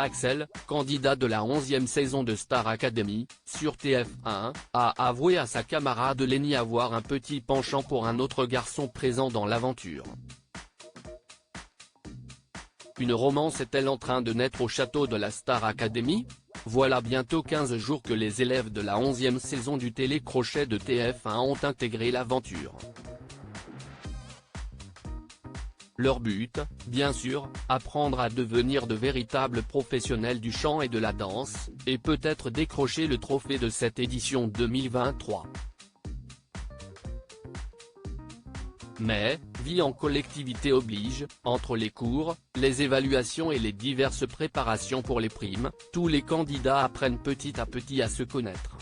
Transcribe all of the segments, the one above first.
Axel, candidat de la 11e saison de Star Academy, sur TF1, a avoué à sa camarade Lenny avoir un petit penchant pour un autre garçon présent dans l'aventure. Une romance est-elle en train de naître au château de la Star Academy? Voilà bientôt 15 jours que les élèves de la 11e saison du télécrochet de TF1 ont intégré l'aventure. Leur but, bien sûr, apprendre à devenir de véritables professionnels du chant et de la danse, et peut-être décrocher le trophée de cette édition 2023. Mais, vie en collectivité oblige, entre les cours, les évaluations et les diverses préparations pour les primes, tous les candidats apprennent petit à petit à se connaître.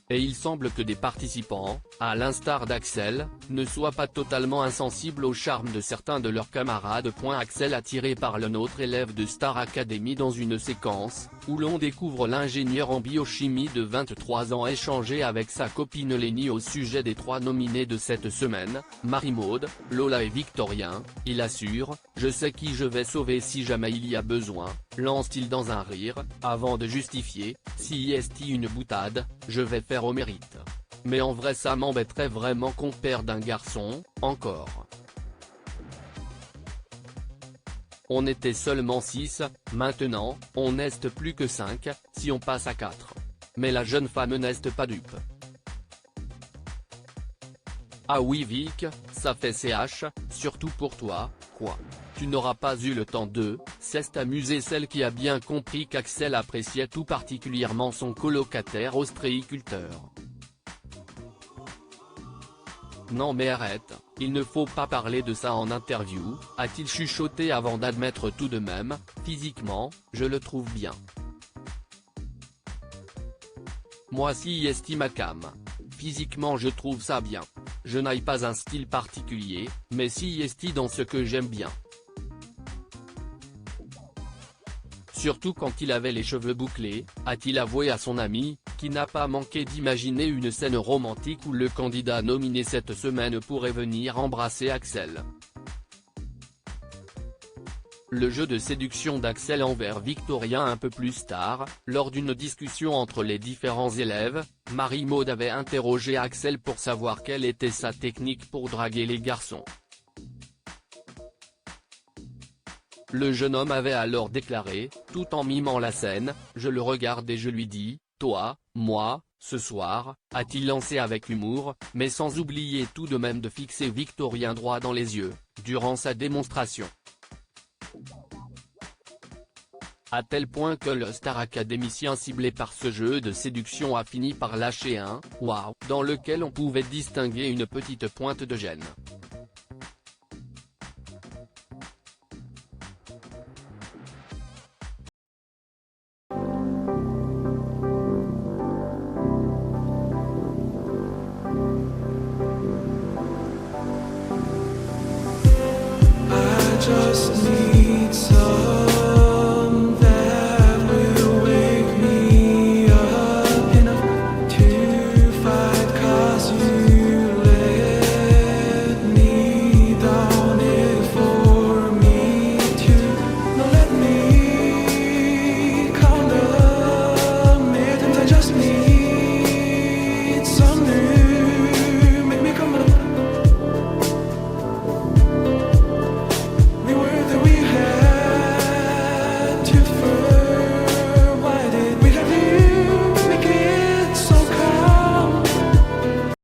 Et il semble que des participants, à l'instar d'Axel, ne soient pas totalement insensibles au charme de certains de leurs camarades. Axel attiré par l'un autre élève de Star Academy dans une séquence, où l'on découvre l'ingénieur en biochimie de 23 ans échanger avec sa copine Lenny au sujet des 3 nominés de cette semaine, Marie-Maude, Lola et Victorien. Il assure, « Je sais qui je vais sauver si jamais il y a besoin », lance-t-il dans un rire, avant de justifier, « Si est une boutade, je vais faire au mérite. Mais en vrai ça m'embêterait vraiment qu'on perde un garçon, encore. On était seulement 6, maintenant, on n'est plus que 5, si on passe à 4. Mais la jeune femme n'est pas dupe. Ah oui Vic, ça fait CH, surtout pour toi, quoi. Tu n'auras pas eu le temps de, s'est amusée celle qui a bien compris qu'Axel appréciait tout particulièrement son colocataire ostréiculteur. Non mais arrête, il ne faut pas parler de ça en interview, a-t-il chuchoté avant d'admettre tout de même, physiquement, je le trouve bien. Moi si estime à cam. Physiquement je trouve ça bien. Je n'ai pas un style particulier, mais si esti dans ce que j'aime bien. Surtout quand il avait les cheveux bouclés, a-t-il avoué à son ami, qui n'a pas manqué d'imaginer une scène romantique où le candidat nominé cette semaine pourrait venir embrasser Axel. Le jeu de séduction d'Axel envers Victorien un peu plus tard, lors d'une discussion entre les différents élèves, Marie-Maude avait interrogé Axel pour savoir quelle était sa technique pour draguer les garçons. Le jeune homme avait alors déclaré, tout en mimant la scène, « Je le regarde et je lui dis, toi, moi, ce soir », a-t-il lancé avec humour, mais sans oublier tout de même de fixer Victorien droit dans les yeux, durant sa démonstration. À tel point que le Star Académicien ciblé par ce jeu de séduction a fini par lâcher un « Waouh » dans lequel on pouvait distinguer une petite pointe de gêne. Just